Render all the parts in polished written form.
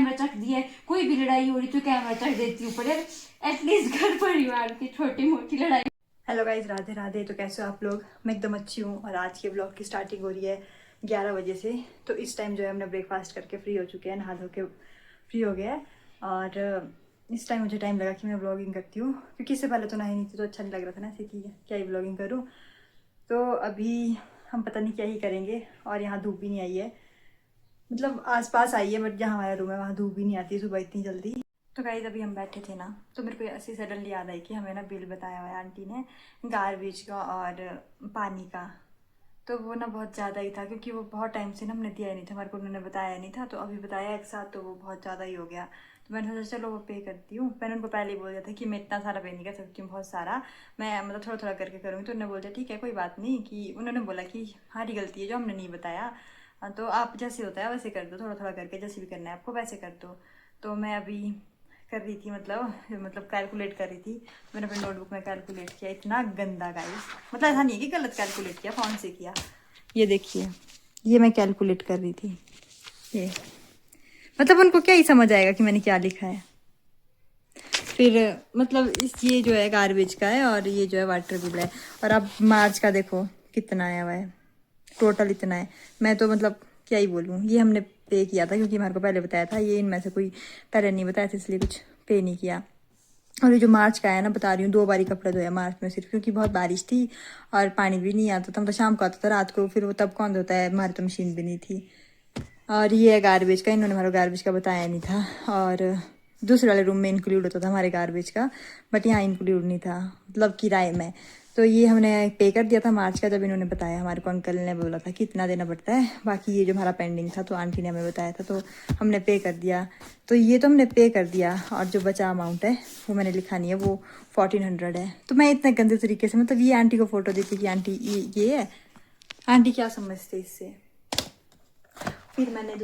Camera चक दिया है, कोई भी लड़ाई हो रही तो कैमरा चक देती हूँ पर एटलीस्ट घर परिवार की छोटी मोटी लड़ाई। Hello guys, Radhe Radhe. तो कैसे हो आप लोग? मैं एकदम अच्छी हूँ और आज के ब्लॉग की स्टार्टिंग हो रही है 11 बजे से। तो इस टाइम जो है हमने ब्रेकफास्ट करके फ्री हो चुके हैं, नहा धो के फ्री हो गया है। और इस टाइम मुझे टाइम लगा कि मैं ब्लॉगिंग करती हूँ, क्योंकि इससे पहले तो नहाई नहीं थी तो अच्छा नहीं लग रहा था ना, ऐसे कि क्या ही ब्लॉगिंग करूँ। तो अभी हम पता नहीं क्या ही करेंगे। और यहाँ धूप भी नहीं आई है, मतलब आसपास आई है बट जहाँ हमारा रूम है वहाँ धूप भी नहीं आती सुबह इतनी जल्दी। तो गाइस अभी हम बैठे थे ना, तो मेरे को ऐसी सडनली याद आई कि हमें ना बिल बताया हुआ है आंटी ने गार्बेज का और पानी का। तो वो ना बहुत ज़्यादा ही था, क्योंकि वो बहुत टाइम से ना हमने दिया ही नहीं था, हमारे को उन्होंने बताया नहीं था। तो अभी बताया एक साथ, तो वो बहुत ज़्यादा ही हो गया। तो मैंने सोचा चलो वो पे करती हूँ। मैंने उनको पहले ही बोल दिया था कि मैं इतना सारा पे नहीं कर सकती हूँ, बहुत सारा मैं मतलब थोड़ा थोड़ा करके करूँगी। तो उन्होंने बोल दिया ठीक है कोई बात नहीं, कि उन्होंने बोला कि हमारी गलती है जो हमने नहीं बताया, तो आप जैसे होता है वैसे कर दो, थोड़ा थोड़ा करके जैसे भी करना है आपको वैसे कर दो। तो मैं अभी कर रही थी, मतलब कैलकुलेट कर रही थी। मैंने अपने नोटबुक में कैलकुलेट किया, इतना गंदा गाइस, मतलब ऐसा नहीं है कि गलत कैलकुलेट किया, फोन से किया। ये देखिए, ये मैं कैलकुलेट कर रही थी। ये मतलब उनको क्या ही समझ आएगा कि मैंने क्या लिखा है। फिर मतलब ये जो है गार्बेज का है और ये जो है वाटर बिल है। और अब मार्च का देखो कितना आया हुआ है, टोटल इतना है। मैं तो मतलब क्या ही बोलूँ, ये हमने पे किया था क्योंकि हमारे को पहले बताया था, ये इनमें से कोई पहले नहीं बताया था इसलिए कुछ पे नहीं किया। और ये जो मार्च का है ना, बता रही हूँ 2 बारी कपड़े धोया मार्च में सिर्फ, क्योंकि बहुत बारिश थी और पानी भी नहीं आता था, मतलब शाम को आता था, रात को फिर वो तब कौन धोता है, हमारी तो मशीन भी नहीं थी। और ये है गार्बेज का, इन्होंने हमारे गार्बेज का बताया नहीं था। और दूसरे वाले रूम में इंक्लूड होता था हमारे गार्बेज का, बट यहाँ इंक्लूड नहीं था, मतलब किराए में। तो ये हमने पे कर दिया था मार्च का, जब इन्होंने बताया, हमारे को अंकल ने बोला था कि इतना देना पड़ता है। बाकी ये जो हमारा पेंडिंग था तो आंटी ने हमें बताया था, तो हमने पे कर दिया। तो ये तो हमने पे कर दिया, और जो बचा अमाउंट है वो मैंने लिखा नहीं है, वो 1400 है। तो मैं इतने गंदे तरीके से, मतलब ये आंटी को फ़ोटो देती कि आंटी ये है, आंटी क्या समझते इससे। फिर मैंने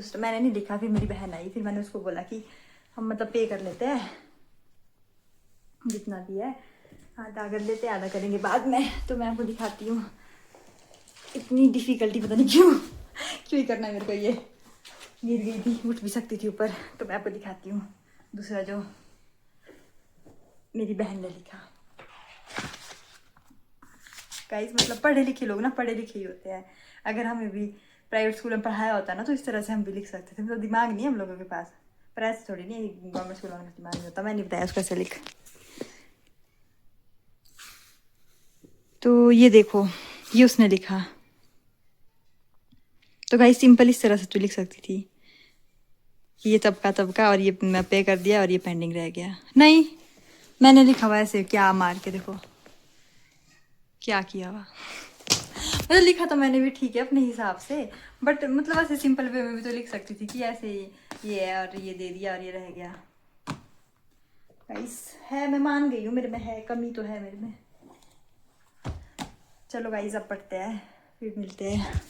नहीं लिखा, फिर मेरी बहन आई, फिर मैंने उसको बोला कि हम मतलब पे कर लेते हैं जितना भी है, आधा कर लेते हैं, आधा करेंगे बाद में। तो मैं आपको दिखाती हूँ, इतनी डिफ़िकल्टी पता नहीं क्यों क्यों ही करना है मेरे को। ये गिर गई थी, उठ भी सकती थी ऊपर। तो मैं आपको दिखाती हूँ दूसरा जो मेरी बहन ने लिखा। गाइस मतलब पढ़े लिखे लोग ना पढ़े लिखे ही होते हैं। अगर हमें भी प्राइवेट स्कूल में पढ़ाया होता ना तो इस तरह से हम भी लिख सकते थे, मतलब दिमाग नहीं है हम लोगों के पास, पर ऐसे थोड़ी नहीं, गवर्नमेंट स्कूल में दिमाग नहीं होता। मैं नहीं बताया उसको ऐसे लिख। तो ये देखो, ये उसने लिखा। तो गाइस सिंपल इस तरह से तो लिख सकती थी कि ये तबका और ये मैं पे कर दिया और ये पेंडिंग रह गया। नहीं, मैंने लिखा हुआ ऐसे, क्या मार के देखो क्या किया हुआ। मतलब लिखा तो मैंने भी ठीक है अपने हिसाब से, बट मतलब ऐसे सिंपल वे में भी तो लिख सकती थी कि ऐसे ये है और ये दे दिया और ये रह गया। गाइस है, मैं मान गई हूँ, मेरे में है, कमी तो है मेरे में। चलो गाइस अब पढ़ते हैं, फिर मिलते हैं।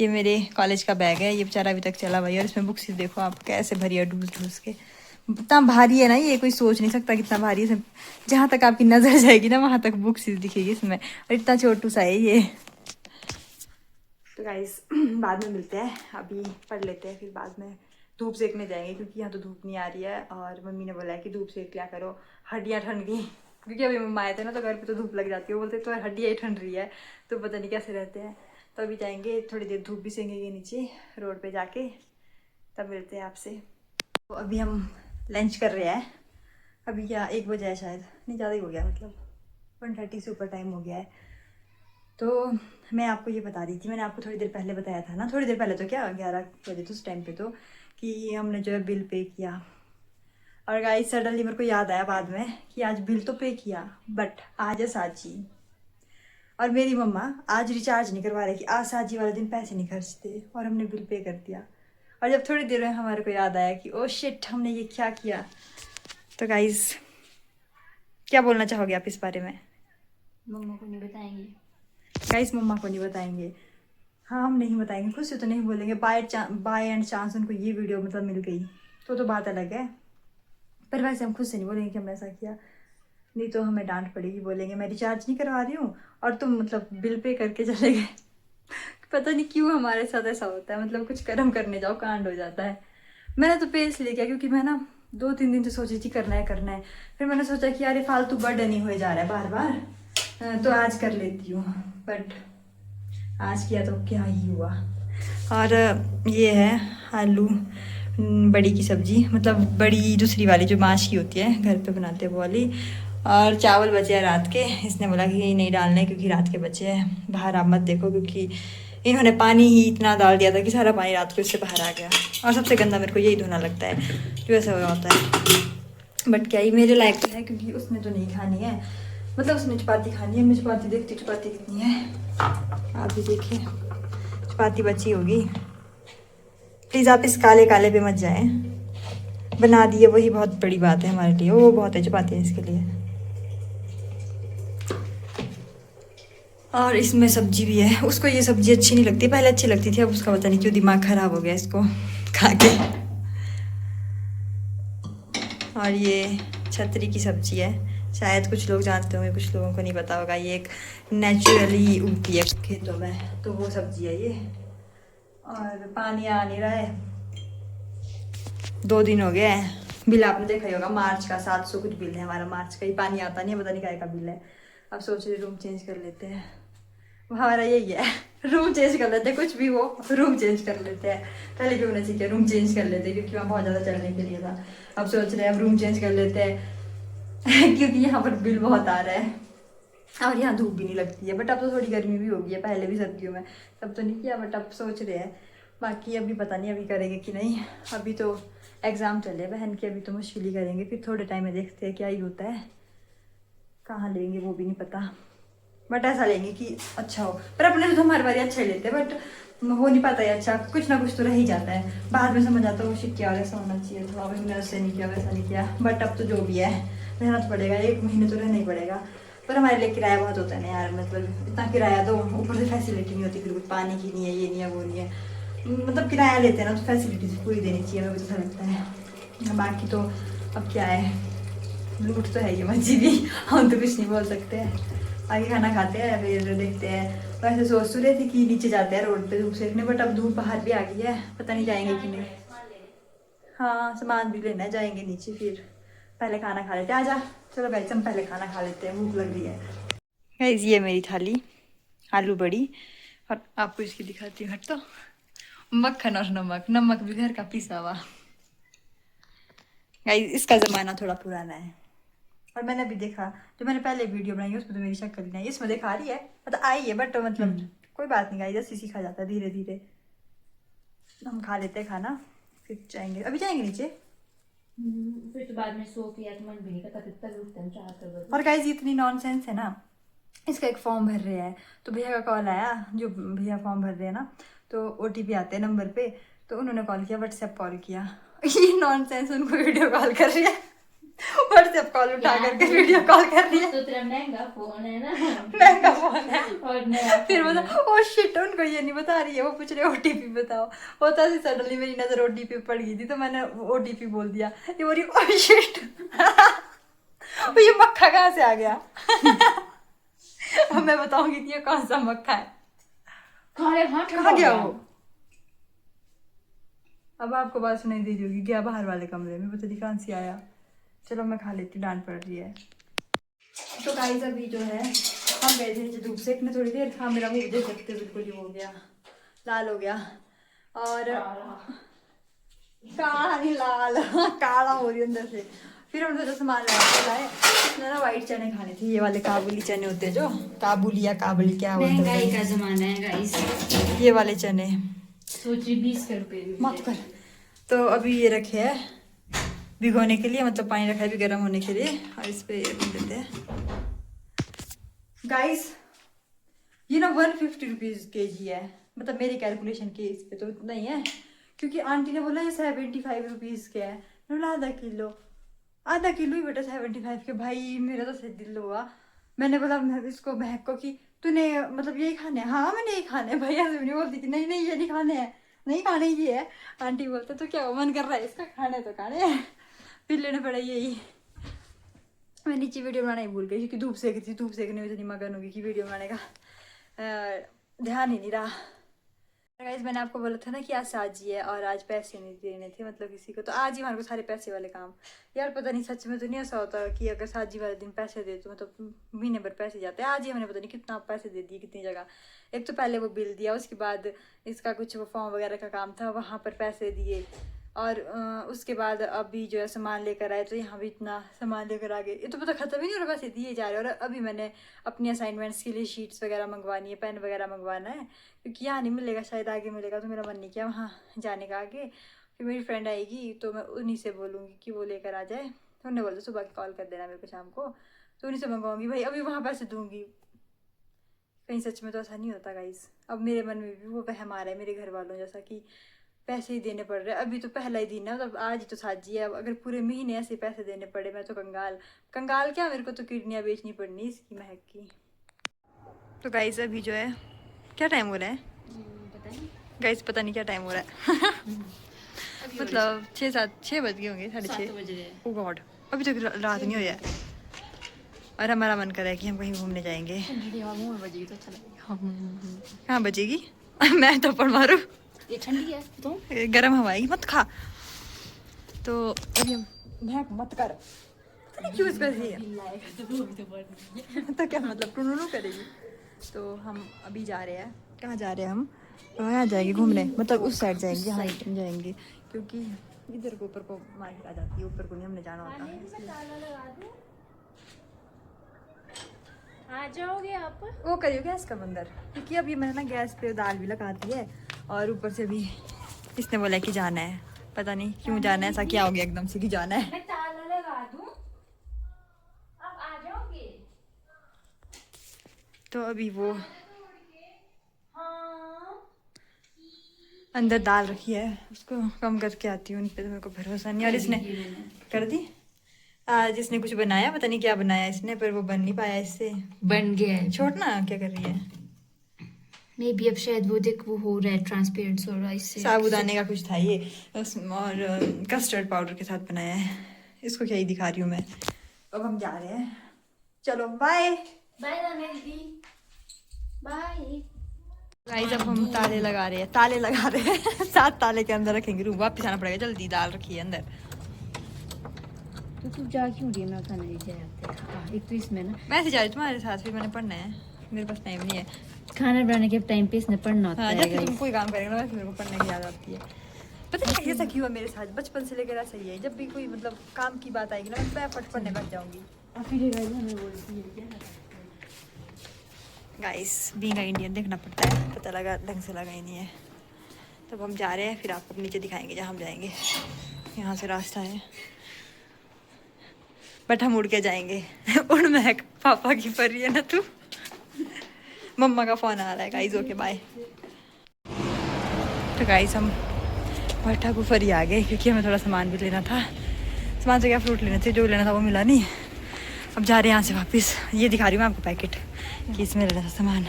ये मेरे कॉलेज का बैग है, ये बेचारा अभी तक चला भाई, और इसमें बुक्स देखो आप कैसे भरी है ढूस ढूस के। इतना भारी है ना ये, कोई सोच नहीं सकता कितना भारी है। जहाँ तक आपकी नज़र जाएगी ना वहाँ तक बुक्स दिखेगी इसमें, और इतना छोटू सा है ये। तो गाइस बाद में मिलते हैं, अभी पढ़ लेते हैं, फिर बाद में धूप सेकने जाएंगे, क्योंकि यहाँ तो धूप नहीं आ रही है। और मम्मी ने बोला है कि धूप सेक लिया करो, हड्डियाँ ठंड गई। क्योंकि अभी मम्मा आए थे ना तो घर पे तो धूप लग जाती है, वो बोलते तो हड्डियाँ ही ठंड रही है, तो पता नहीं कैसे रहते हैं। तो अभी जाएंगे, थोड़ी देर धूप भी सेकेंगे नीचे रोड पे जाके, तब मिलते हैं आपसे। तो अभी हम लंच कर रहे हैं। अभी क्या 1 बजे है शायद, नहीं ज़्यादा ही हो गया, मतलब 1:30 से ऊपर टाइम हो गया है। तो मैं आपको ये बता रही थी, मैंने आपको थोड़ी देर पहले बताया था ना, थोड़ी देर पहले तो क्या 11 बजे तो उस टाइम पे, तो कि हमने जो है बिल पे किया। और गाइस सडनली मेरे को याद आया बाद में कि आज बिल तो पे किया, बट आज है साची, और मेरी मम्मा आज रिचार्ज नहीं करवा रही कि आज साची वाले दिन पैसे नहीं खर्चते, और हमने बिल पे कर दिया। और जब थोड़ी देर में हमारे को याद आया कि ओ शिट हमने ये क्या किया। तो गाइस क्या बोलना चाहोगे आप इस बारे में? मम्मा को नहीं बताएंगे। गाइस मम्मा को नहीं बताएंगे, हाँ हम नहीं बताएंगे, खुद से तो नहीं बोलेंगे। बाय एंड चांस उनको ये वीडियो मतलब मिल गई तो बात अलग है, पर वैसे हम खुद से नहीं बोलेंगे कि हमने ऐसा किया, नहीं तो हमें डांट पड़ेगी, बोलेंगे मैं रिचार्ज नहीं करवा रही हूँ और तुम मतलब बिल पे करके चले गए। पता नहीं क्यों हमारे साथ ऐसा होता है, मतलब कुछ कर्म करने जाओ कांड हो जाता है। मैंने तो पेस्ट ले गया क्योंकि मैं ना 2-3 दिन से सोची थी करना है। फिर मैंने सोचा कि यार ये फालतू बर्डन ही हो जा रहा है बार बार, तो आज कर लेती हूँ। बट आज किया तो क्या ही हुआ। और ये है आलू बड़ी की सब्जी, मतलब बड़ी दूसरी वाली जो माश की होती है, घर पे बनाते हैं वो वाली। और चावल बचे हैं रात के, इसने बोला कि नहीं डालने क्योंकि रात के बचे हैं। बाहर आप मत देखो क्योंकि इन्होंने पानी ही इतना डाल दिया था कि सारा पानी रात को इससे बाहर आ गया। और सबसे गंदा मेरे को यही धोना लगता है जो ऐसा हो रहा होता है। बट क्या ही मेरे लायक तो है क्योंकि उसने तो नहीं खानी है, मतलब उसने चपाती खानी है। मैं चपाती देखती, चपाती कितनी है आप भी देखिए, चपाती बची होगी। प्लीज़ आप इस काले काले पे मत जाएं, बना दिए वही बहुत बड़ी बात है हमारे लिए, वो बहुत है चपाती इसके लिए। और इसमें सब्जी भी है। उसको ये सब्जी अच्छी नहीं लगती, पहले अच्छी लगती थी, अब उसका पता नहीं क्यों दिमाग खराब हो गया इसको खा के। और ये छतरी की सब्जी है, शायद कुछ लोग जानते होंगे, कुछ लोगों को नहीं पता होगा। ये एक नेचुरली उगती है खेतों में, तो वो सब्जी है ये। और पानी आ नहीं रहा है, 2 दिन हो गए हैं। बिल आपने देखा ही होगा, मार्च का 700 कुछ बिल है हमारा, मार्च का ही पानी आता नहीं है, पता नहीं क्या का बिल है। अब सोच रहे रूम चेंज कर लेते हैं, हमारा यही है, रूम चेंज कर लेते हैं, कुछ भी हो रूम चेंज कर लेते हैं। पहले क्यों नहीं सीखे, रूम चेंज कर लेते हैं क्योंकि वहाँ बहुत ज़्यादा चलने के लिए था। अब सोच रहे हैं अब रूम चेंज कर लेते हैं क्योंकि यहाँ पर बिल बहुत आ रहा है और यहाँ धूप भी नहीं लगती है। बट अब तो थोड़ी गर्मी भी हो गई है, पहले भी सर्दियों में तब तो नहीं किया, बट अब सोच रहे हैं। बाकी अभी पता नहीं अभी करेंगे कि नहीं, अभी तो एग्ज़ाम चले बहन के, अभी तो मुश्किल ही करेंगे, फिर थोड़े टाइम में देखते हैं क्या ही होता है, कहाँ लेंगे वो भी नहीं पता। बट ऐसा लेंगे कि अच्छा हो, पर अपने तो हमारे बारी अच्छा ही लेते हैं, बट हो नहीं पाता है अच्छा, कुछ ना कुछ तो रह ही जाता है। बाद में समझ आता है वो शिट क्या ऐसा होना चाहिए था, मैंने ऐसे नहीं किया वैसा नहीं किया। बट अब तो जो भी है रहना तो पड़ेगा, 1 महीने तो रहना ही पड़ेगा। पर हमारे लिए किराया बहुत होता है ना यार, मतलब इतना किराया दो, ऊपर से फैसिलिटी नहीं होती बिल्कुल, पानी की नहीं है, ये नहीं है, वो नहीं है। मतलब किराया लेते हैं ना तो फैसिलिटीज पूरी देनी चाहिए, हमें तो ऐसा लगता है। बाकी तो अब क्या है, लूट तो है ये मर्जी भी, हम तो कुछ नहीं बोल सकते हैं। आगे खाना खाते हैं फिर देखते हैं। वैसे सोच तो रहे थे कि नीचे जाते हैं रोड पे धूप सेकने, बट अब धूप बाहर भी आ गई है, पता नहीं जाएंगे कि नहीं। हाँ सामान भी लेना है, जाएंगे नीचे, फिर पहले खाना खा लेते हैं। आजा चलो गाइस हम पहले खाना खा लेते हैं, भूख लग रही है। गाइस ये मेरी थाली आलू बड़ी, और आपको इसकी दिखाती हूँ, हट तो मक्खन और नमक, नमक भी घर का पिसा हुआ। गाइस इसका ज़माना थोड़ा पुराना है, और मैंने अभी देखा जो मैंने पहले वीडियो बनाई है उसमें तो मेरी शक्ल नहीं आई, इसमें दिखा रही है, मतलब आई है, बट मतलब कोई बात नहीं गाइस, जैसे सीखा जाता है धीरे धीरे। हम खा लेते हैं खाना, फिर जाएंगे, अभी जाएंगे नीचे। फिर तो बाद में सो के यार मन भी नहीं करता, कितना उठते हैं 4 बजे। और गाइस इतनी नॉनसेंस है ना, इसका एक फॉर्म भर रहे हैं, तो भैया का कॉल आया, जो भैया फॉर्म भर रहे हैं ना, तो OTP आते हैं नंबर पे, तो उन्होंने कॉल किया, व्हाट्सएप कॉल किया। ये नॉनसेंस उनको वीडियो कॉल कर रही है, व्हाट्सएप कॉल उठा करके वीडियो कॉल कर रही है। तो तेरा महंगा फोन है ना, महंगा फोन है, और नया फिर बता ओ शिट, उनको ये नहीं बता रही है, वो पूछ रहे OTP बताओ। होता है सडनली मेरी नजर OTP पड़ गई थी, तो मैंने OTP बोल दिया, ये बोली ओ शिट ये मक्खा कहाँ से आ गया अब मैं बताऊंगी कि ये कौन सा मक्खा है, कहाँ गया वो। अब आपको बात सुनाई दे रही होगी, गया बाहर वाले कमरे में, पता नहीं कहाँ से आया। चलो मैं खा लेती, डांट पड़ रही है। तो गाइस अभी जो है हम गए थे नीचे धूप सेकने थोड़ी देर। हाँ मेरा मुंह देख सकते हो, बिल्कुल ही हो गया, लाल हो गया, और काला नहीं लाल काला हो रही अंदर से। फिर हम सोचा सामान लाए, इसने ना वाइट चने खाने थे, ये वाले काबुली चने होते हैं, जो काबुली या काबुली क्या बोलते हैं, महंगाई का जमाना है गाइस, ये वाले चने सोचिए 20 रुपए मत कर। तो अभी ये रखे है भिगोने के लिए, मतलब पानी रखा है भी गर्म होने के लिए, और इस पे रख देते हैं। गाइस ये ना 150 रुपीज़ kg है, मतलब मेरी कैलकुलेशन के इस पे तो इतना ही है, क्योंकि आंटी ने बोला ये 75 रुपीज़ के है। मैंने बोला आधा किलो ही बेटा 75 के। भाई मेरा तो सही दिल हुआ, मैंने बोला इसको बहक को कि तूने मतलब यही खाने हैं। हाँ मैंने यही खाने हैं। भैया से नहीं बोलती कि नहीं नहीं ये नहीं खाने हैं, नहीं खाने ये है। आंटी बोलते तो क्या मन कर रहा है इसका, खाने तो खाने हैं, फिर लेना पड़ा यही। मैं नीचे वीडियो बनाना ही भूल गई क्योंकि धूप सेक थी, धूप सेकने में इतनी मगन होगी कि वीडियो बनाने का ध्यान ही नहीं रहा। गाइस मैंने आपको बोला था ना कि आज साजी है और आज पैसे नहीं देने थे मतलब किसी को, तो आज ही हमारे को सारे पैसे वाले काम। यार पता नहीं सच में तो नहीं ऐसा होता कि अगर साजी वाले दिन पैसे दे तो मतलब महीने भर पैसे जाते हैं। आज ही हमने पता नहीं कितना पैसे दे दिए कितनी जगह। एक तो पहले वो बिल दिया, उसके बाद इसका कुछ वो फॉर्म वगैरह का काम था वहाँ पर पैसे दिए, और उसके बाद अभी जो है सामान लेकर आए तो यहाँ भी इतना सामान लेकर आ गए। ये तो पता खत्म ही नहीं हो रहा, पैसे दिए जा रहे हैं। और अभी मैंने अपनी असाइनमेंट्स के लिए शीट्स वगैरह मंगवानी है, पेन वगैरह मंगवाना है, क्योंकि यहाँ नहीं मिलेगा, शायद आगे मिलेगा। तो मेरा मन नहीं किया वहाँ जाने का आगे। फिर मेरी फ्रेंड आएगी तो मैं उन्हीं से बोलूँगी कि वो लेकर आ जाए। तो उन्होंने बोला सुबह कॉल कर देना मेरे को शाम को, तो उन्हीं से मंगवाऊँगी। भाई अभी वहाँ पैसे दूँगी कहीं, सच में तो ऐसा नहीं होता गाइस। अब मेरे मन में भी वो वहम आ रहा है मेरे घर वालों जैसा कि पैसे ही देने पड़ रहे हैं। अभी तो पहला ही दिन है, मतलब आज ही तो साजी है। अब अगर पूरे महीने ऐसे पैसे देने पड़े मैं तो कंगाल कंगाल क्या, मेरे को तो किडनियाँ बेचनी पड़नी इसकी महक की। तो गाइस अभी जो है क्या टाइम हो रहा है गाइस, पता नहीं क्या टाइम हो रहा है मतलब 6 बज गए होंगे, 6:30। ओ गॉड, अभी तक रात नहीं हुई है और हमारा मन कर रहा है कि हम कहीं घूमने जाएंगे। कहाँ बजेगी मैं तो पड़ मारू, ये ठंडी है तो गर्म हवा आएगी, मत खा। तो अभी हम महक मत कर, पता नहीं क्यों इसका तो क्या मतलब टुनू करेगी। तो हम अभी जा रहे हैं, कहाँ जा रहे हैं हम, वहाँ जाएंगे घूमने, मतलब उस साइड जाएंगे, यहाँ जाएंगे क्योंकि इधर को ऊपर को मार्केट आ जाती है, ऊपर को नहीं हमने जाना होता। आ जाओगे आप? वो करियो गैस कब अंदर, क्योंकि अभी मैंने ना गैस पे दाल भी लगा दी है और ऊपर से भी इसने बोला कि जाना है, पता नहीं क्यों जाना है, ऐसा क्या हो गया एकदम से कि जाना है। मैं ताला लगा दूं, आप आ जाओगे? तो अभी वो हाँ अंदर दाल रखी है, उसको कम करके आती हूँ, उन पे तो मेरे को भरोसा नहीं। और इसने कर दी, आज इसने कुछ बनाया, पता नहीं क्या बनाया इसने, पर वो बन नहीं पाया इससे। बन गया है। छोड़ ना, क्या कर रही है, मे बी अब शायद वो देख वो हो रहा है, ट्रांसपेरेंट हो रहा है इससे। साबूदाने का कुछ था ये और कस्टर्ड पाउडर के साथ बनाया है। इसको क्या ही दिखा रही हूँ मैं। अब हम जा रहे हैं, चलो बाय बाय दीदी, बाय। गाइस अब हम ताले लगा रहे हैं, ताले लगा रहे हैं 7 ताले के अंदर रखेंगे, रूम वापस आना पड़ेगा, जल्दी दाल रखी है अंदर। तो तू जा क्यों रही है? मैं खाना लेके आते, एक तो इसमें ना मैं ऐसे जा रही तुम्हारे साथ, फिर मैंने पढ़ना है, मेरे पास टाइम नहीं है। खाना बनाने के टाइम पे इसने पढ़ना होता हाँ, है। जब भी तुम कोई काम करेंगे ना वैसे मेरे को पढ़ने की याद आती है। पता नहीं ऐसा क्यों है मेरे साथ, बचपन से लेकर ऐसा ही है, जब भी कोई मतलब काम की बात आएगी ना मैं फट पढ़ने बैठ जाऊंगी। गाइस बीइंग इंडियन देखना पड़ता है, पता लगा ढंग से लगा ही नहीं है। तब हम जा रहे हैं, फिर आपको नीचे दिखाएंगे जहाँ हम जाएंगे। यहाँ से रास्ता है बट हम उड़ के जाएंगे उड़ महक, पापा की परी है ना तू। मम्मा का फ़ोन आ रहा है गाइस, ओके बाय। तो गाइस हम भट्टा गुफरी आ गए क्योंकि हमें थोड़ा सामान भी लेना था। सामान से क्या, फ्रूट लेने थे, जो लेना था वो मिला नहीं। अब जा रहे हैं यहाँ से वापस, ये दिखा रही हूँ मैं आपको पैकेट कि इसमें लेना था सामान।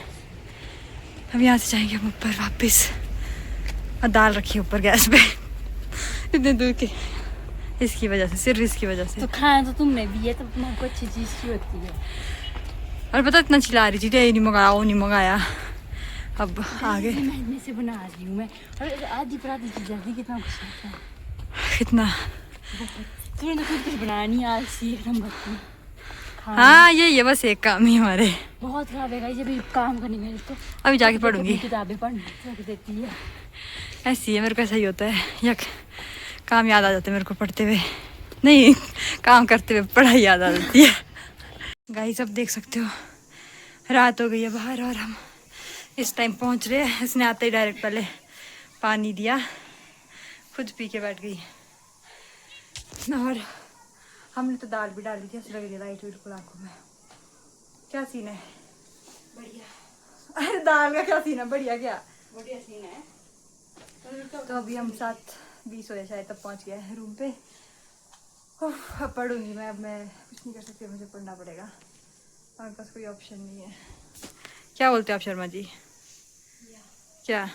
अब यहाँ से जाएंगे हम ऊपर वापस, और दाल रखी ऊपर गैस पे इतने दूर के, इसकी वजह से, सिर्फ इसकी वजह से। तो खाना तो तुमने भी है, तो तुमको अच्छी चीज़ की होती है। और पता इतना चिल्ला रही थी, ये नहीं मंगाया वो नहीं मंगाया। अब आगे मैं से बना रही हूँ मैं, और आधी पर आधी चीज़ जल्दी कितना कुछ आता है, कितना तुमने तो कुछ बनाना नहीं आलसी एक नंबर की। हाँ ये बस एक काम ही हमारे बहुत खराब है गाइस, अभी काम करने में तो अभी जाके पढ़ूंगी। किताबें पढ़ने रख देती है, ऐसी है, मेरे को ऐसा ही होता है, यक काम याद आ जाता है मेरे को पढ़ते हुए, नहीं काम करते हुए पढ़ाई याद आ जाती है। गाइस अब देख सकते हो रात हो गई है बाहर, और हम इस टाइम पहुंच रहे हैं। इसने आते ही डायरेक्ट पहले पानी दिया, खुद पी के बैठ गई, और हमने तो दाल भी डाली थी, ऐसा लग रही है लाइट बिल्कुल आंखों में। क्या सीन है? बढ़िया। अरे दाल का क्या सीन है? बढ़िया क्या? बढ़िया सीन है। तो अभी हम 7:20 हो शायद तब पहुंच गए रूम पे। अब पढ़ूंगी मैं, अब मैं कुछ नहीं कर सकती, मुझे पढ़ना पड़ेगा, हमारे पास कोई ऑप्शन नहीं है। क्या बोलते हो आप शर्मा जी? क्या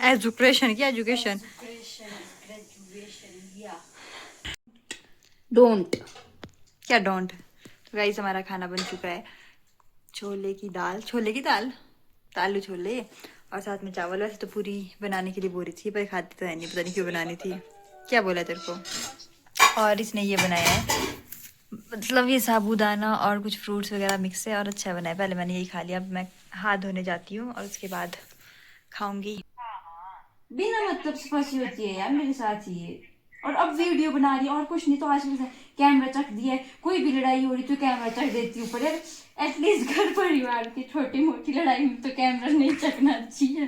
एजुकेशन? क्या एजुकेशन? डोंट। क्या डोंट? तो गाइस हमारा खाना बन चुका है, छोले की दाल, छोले की दाल तो आलू छोले और साथ में चावल। वैसे तो पूरी बनाने के लिए बोल रही थी पर खाती तो है नहीं, पता नहीं क्यों बनानी थी। क्या बोला तेरे को? और इसने ये बनाया है, मतलब ये साबूदाना और कुछ फ्रूट्स वगैरह मिक्स है और अच्छा बनाया। पहले मैंने यही खा लिया, अब मैं हाथ धोने जाती हूँ और उसके बाद खाऊंगी। बिना मतलब से फंसी होती है यार मेरे साथ ही ये। और अब वीडियो बना रही है और कुछ नहीं तो आजकल कैमरा चक दिया है, कोई भी लड़ाई हो रही तो कैमरा चक देती हूँ ऊपर यार। एटलीस्ट घर परिवार की छोटी मोटी लड़ाई में तो कैमरा नहीं चकना चाहिए।